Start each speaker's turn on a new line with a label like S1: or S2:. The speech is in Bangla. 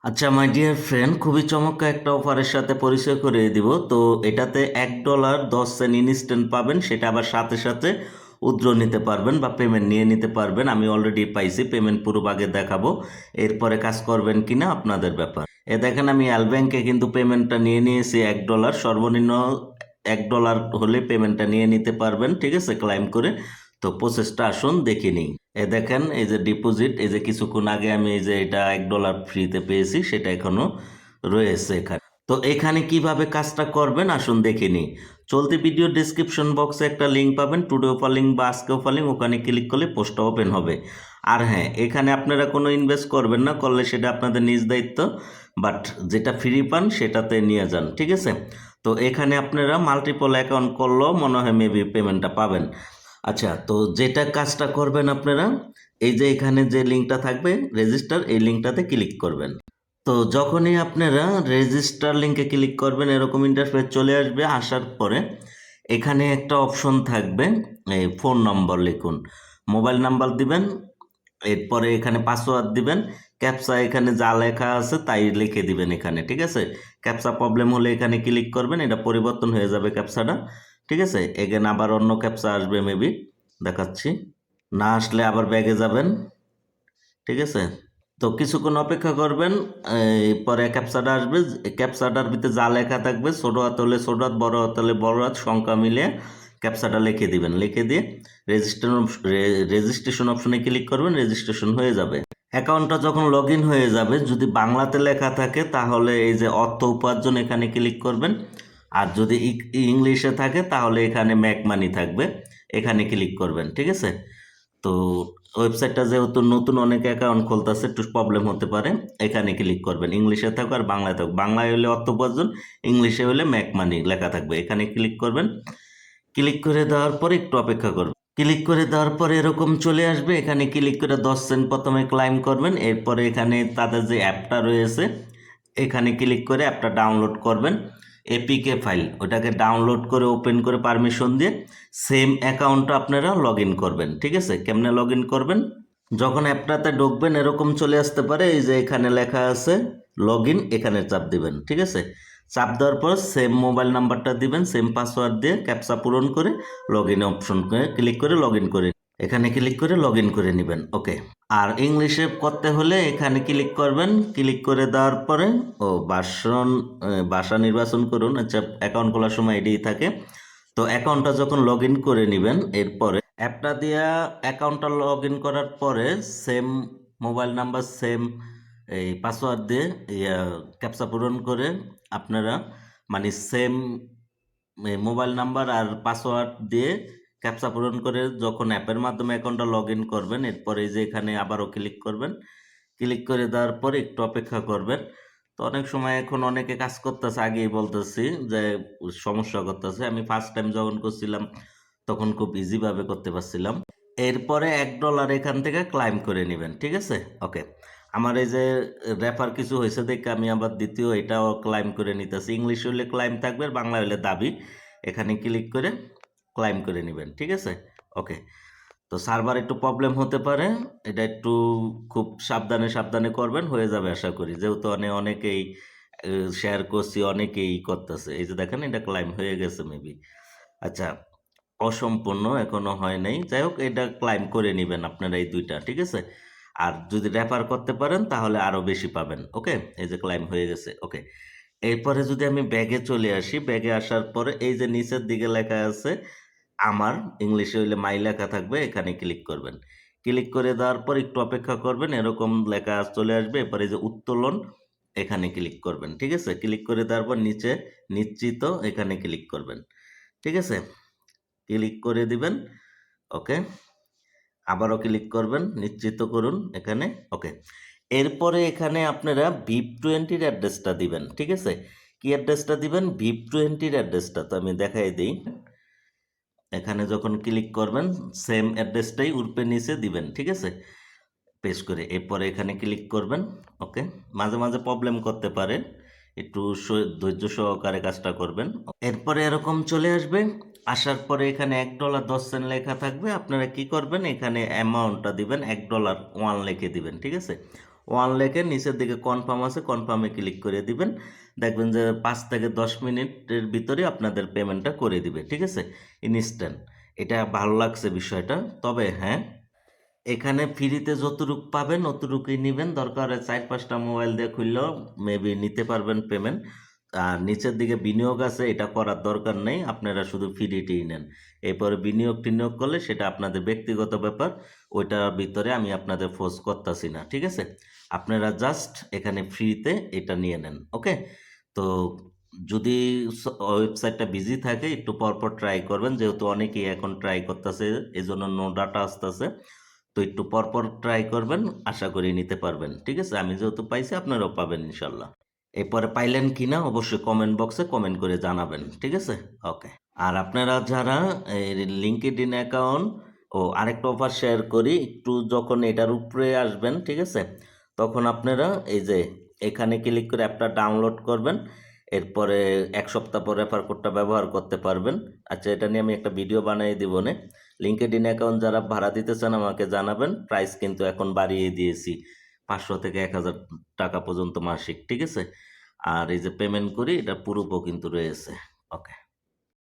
S1: আচ্ছা মাই ডিয়ার ফ্রেন্ড, খুবই চমৎকার একটা অফারের সাথে পরিচয় করিয়ে দিব। তো এটাতে $1 10 ইনস্ট্যান্ট পাবেন, সেটা আবার সাথে সাথে উইথড্র নিতে পারবেন বা পেমেন্ট নিয়ে নিতে পারবেন। আমি অলরেডি পাইছি, পেমেন্ট পুরো আগে দেখাবো, এরপরে কাজ করবেন কিনা আপনাদের ব্যাপার। দেখেন আমি অ্যাল ব্যাংকে কিন্তু পেমেন্টটা নিয়ে নিয়েছি $1, সর্বনিম্ন $1 হলে পেমেন্টটা নিয়ে নিতে পারবেন, ঠিক আছে, ক্লাইম করে। তো প্রসেসটা আসুন দেখে নিই। দেখেন এই যে ডিপোজিট, এই যে কিছুক্ষণ আগে আমি এই যে এটা $1 ফ্রিতে পেয়েছি, সেটা এখনো রয়েছে এখানে। তো এখানে কিভাবে কাজটা করবেন আসুন দেখে নিই। চলতি ভিডিও ডিসক্রিপশন বক্সে একটা লিঙ্ক পাবেন, টুডে অফার লিঙ্ক বা আজকে অফার লিঙ্ক, ওখানে ক্লিক করলে পোস্টটা ওপেন হবে। আর হ্যাঁ, এখানে আপনারা কোনো ইনভেস্ট করবেন না, করলে সেটা আপনাদের নিজ দায়িত্ব, বাট যেটা ফ্রি পান সেটাতে নিয়ে যান, ঠিক আছে। তো এখানে আপনারা মাল্টিপল অ্যাকাউন্ট করলেও মনে হয় মেবি পেমেন্টটা পাবেন। আচ্ছা, তো যেটা কাজটা করবেন আপনারা, এই যে এখানে যে লিঙ্কটা থাকবে রেজিস্টার, এই লিঙ্কটাতে ক্লিক করবেন। তো যখনই আপনারা রেজিস্টার লিঙ্কে ক্লিক করবেন এরকম ইন্টারফেস চলে আসবে। আসার পরে এখানে একটা অপশন থাকবে, এই ফোন নম্বর লিখুন, মোবাইল নাম্বার দিবেন, এরপরে এখানে পাসওয়ার্ড দিবেন, ক্যাপচা এখানে যা লেখা আছে তাই লিখে দিবেন এখানে, ঠিক আছে। ক্যাপচা প্রবলেম হলে এখানে ক্লিক করবেন, এটা পরিবর্তন হয়ে যাবে ক্যাপচাটা, ঠিক আছে। এখানে আবার অন্য ক্যাপচা আসবে মেবি, দেখাচ্ছি। না আসলে আবার ব্যাগে যাবেন, ঠিক আছে। তো কিছুক্ষণ অপেক্ষা করবেন, পরে ক্যাপচাটা আসবে। ক্যাপচাটার ভিতরে যা লেখা থাকবে ছোট হাত হলে ছোট হাত, বড় হাত হলে বড় হাত, সংখ্যা মিলে ক্যাপচাটা লিখে দিবেন। লিখে দিয়ে রেজিস্ট্রেশন অপশনে ক্লিক করবেন, রেজিস্ট্রেশন হয়ে যাবে। অ্যাকাউন্টটা যখন লগ ইন হয়ে যাবে, যদি বাংলাতে লেখা থাকে তাহলে এই যে অর্থ উপার্জন এখানে ক্লিক করবেন, আর যদি ইংলিশে থাকে তাহলে এখানে ম্যাক মানি থাকবে, এখানে ক্লিক করবেন, ঠিক আছে। তো ওয়েবসাইটটা যেহেতু নতুন, অনেক অ্যাকাউন্ট খুলতেছে, একটু প্রবলেম হতে পারে। এখানে ক্লিক করবেন, ইংলিশে থাকুক আর বাংলায় থাকুক, বাংলায় হলে অর্থ উপার্জন, ইংলিশে হলে ম্যাক মানি লেখা থাকবে, এখানে ক্লিক করবেন। ক্লিক করে দেওয়ার পরে একটু অপেক্ষা করবেন। ক্লিক করে দেওয়ার পরে এরকম চলে আসবে, এখানে ক্লিক করে 10 সেন্ট প্রথমে ক্লাইম করবেন। এরপরে এখানে তাদের যে অ্যাপটা রয়েছে এখানে ক্লিক করে অ্যাপটা ডাউনলোড করবেন। এপিকে ফাইল ওটাকে ডাউনলোড করে ওপেন করে পারমিশন দিয়ে সেম অ্যাকাউন্টটা আপনারা লগ ইন করবেন, ঠিক আছে। কেমনে লগ ইন করবেন, যখন অ্যাপটাতে ঢুকবেন এরকম চলে আসতে পারে, এই যে এখানে লেখা আছে লগ ইন, এখানে চাপ দিবেন, ঠিক আছে। চাপ দেওয়ার পর সেম মোবাইল নাম্বারটা দিবেন, সেম পাসওয়ার্ড দিয়ে ক্যাপচা পূরণ করে লগ ইন অপশন ক্লিক করে লগ ইন করে, এখানে ক্লিক করে লগ ইন করে নেবেন, ওকে। আর ইংলিশে করতে হলে এখানে ক্লিক করবেন, ক্লিক করে দেওয়ার পরে ভাষা নির্বাচন করুন। আচ্ছা, অ্যাকাউন্ট খোলার সময় এটাই থাকে। তো অ্যাকাউন্টটা যখন লগ ইন করে নেবেন, এরপরে অ্যাপটা দিয়া অ্যাকাউন্টটা লগ ইন করার পরে সেম মোবাইল নাম্বার, সেম এই পাসওয়ার্ড দিয়ে ক্যাপচা পূরণ করে আপনারা, মানে সেম মোবাইল নাম্বার আর পাসওয়ার্ড দিয়ে ক্যাপচা পূরণ করে যখন অ্যাপের মাধ্যমে অ্যাকাউন্টটা লগ ইন করবেন, এরপরে যে এখানে আবারও ক্লিক করবেন। ক্লিক করে দেওয়ার পরে একটু অপেক্ষা করবেন। তো অনেক সময় এখন অনেকে কাজ করতেছে, আগেই বলতেছি যে সমস্যা করতেছে। আমি ফার্স্ট টাইম যখন করছিলাম তখন খুব ইজিভাবে করতে পারছিলাম। এরপরে $1 এখান থেকে ক্লাইম করে নেবেন, ঠিক আছে, ওকে। আমার এই যে রেফার কিছু হয়েছে দেখে আমি আবার দ্বিতীয় এটাও ক্লাইম করে নিতেছি। ইংলিশ হইলে ক্লাইম থাকবে, আর বাংলা হইলে দাবি। এখানে ক্লিক করে ক্লাইম করে নেবেন, ঠিক আছে, ওকে। তো সার্ভার একটু প্রবলেম হতে পারে, এটা একটু খুব সাবধানে সাবধানে করবেন, হয়ে যাবে আশা করি, যেহেতু অনেকেই শেয়ার করছি, অনেকেই করতেছে। এই যে দেখেন এটা ক্লাইম হয়ে গেছে মেবি। আচ্ছা, অসম্পূর্ণ এখনো হয় নাই, যাই হোক এটা ক্লাইম করে নেবেন আপনারা এই দুইটা, ঠিক আছে। আর যদি রেফার করতে পারেন তাহলে আরো বেশি পাবেন, ওকে। এই যে ক্লাইম হয়ে গেছে, ওকে। এরপরে যদি আমি ব্যাগে চলে আসি, ব্যাগে আসার পরে এই যে নিচের দিকে লেখা আছে আমার, ইংলিশে হইলে মাই লেখা থাকবে, এখানে ক্লিক করবেন। ক্লিক করে দেওয়ার পর একটু অপেক্ষা করবেন, এরকম লেখা চলে আসবে। এরপরে যে উত্তোলন, এখানে ক্লিক করবেন, ঠিক আছে। ক্লিক করে দেওয়ার পর নিচে নিশ্চিত, এখানে ক্লিক করবেন, ঠিক আছে। ক্লিক করে দিবেন, ওকে। আবারও ক্লিক করবেন, নিশ্চিত করুন এখানে, ওকে। এরপরে এখানে আপনারা VIP20 অ্যাড্রেসটা দিবেন, ঠিক আছে। কি অ্যাড্রেসটা দিবেন, VIP20 অ্যাড্রেসটা তো আমি দেখাই দিই। এখানে যখন ক্লিক করবেন সেম অ্যাড্রেসটাই উপরে নিচে দিবেন, ঠিক আছে, পেস্ট করে। এরপরে এখানে ক্লিক করবেন, ওকে। মাঝে মাঝে প্রবলেম করতে পারে, একটু ধৈর্য সহকারে কাজটা করবেন। এরপরে এরকম চলে আসবে। আসার পরে এখানে $1 10 লেখা থাকবে, আপনারা কি করবেন, এখানে অ্যামাউন্টটা দিবেন $1 1 লিখে দিবেন, ঠিক আছে। 1 লেখে নিচের দিকে কনফার্ম আছে, কনফার্মে ক্লিক করে দিবেন। দেখবেন যে 5 থেকে 10 মিনিটের ভিতরে আপনাদের পেমেন্টটা করে দিবে, ঠিক আছে? ইনস্ট্যান্ট। এটা ভালো লাগছে বিষয়টা। তবে হ্যাঁ, এখানে ফ্রিতে যতটুক পাবেন অতটুকুই নিবেন। দরকার হয় 4-5টা মোবাইল দিয়ে খুললেও মেবি নিতে পারবেন পেমেন্ট। আর নিচের দিকে বিনিয়োগ আছে, এটা করার দরকার নেই। আপনারা শুধু ফ্রিতেই নেন। এরপরে বিনিয়োগ টিনিয়োগ করলে সেটা আপনাদের ব্যক্তিগত ব্যাপার। ওইটার ভিতরে আমি আপনাদের ফোর্স করতাছি না, ঠিক আছে? আপনারা জাস্ট এখানে ফ্রিতে এটা নিয়ে নেন, ওকে? তো যদি ওয়েবসাইটটা বিজি থাকে একটু পরপর ট্রাই করবেন, যেহেতু অনেকেই এখন ট্রাই করতেছে, এজন্য নো ডাটা আসতেছে। তো একটু পরপর ট্রাই করবেন, আশা করি নিতে পারবেন, ঠিক আছে? আমি যেহেতু পাইছি আপনারাও পাবেন ইনশাল্লাহ। এরপরে পাইলেন কিনা অবশ্যই কমেন্ট বক্সে কমেন্ট করে জানাবেন, ঠিক আছে? ওকে। আর আপনারা যারা লিঙ্কডইন অ্যাকাউন্ট ও আরেকটা অফার শেয়ার করি, একটু যখন এটার উপরে আসবেন, ঠিক আছে, তখন আপনারা এই যে এখানে ক্লিক করে অ্যাপটা ডাউনলোড করবেন। এরপরে 1 সপ্তাহ পর রেফার কোডটা ব্যবহার করতে পারবেন। আচ্ছা, এটা নিয়ে আমি একটা ভিডিও বানিয়ে দিব নে। লিঙ্কডইন অ্যাকাউন্ট যারা ভাড়া দিতে চান আমাকে জানাবেন। প্রাইস কিন্তু এখন বাড়িয়ে দিয়েছি, 500 থেকে 1000 টাকা পর্যন্ত মাসিক, ঠিক আছে? আর এই যে পেমেন্ট করি, এটা প্রুফও কিন্তু রয়েছে। ওকে।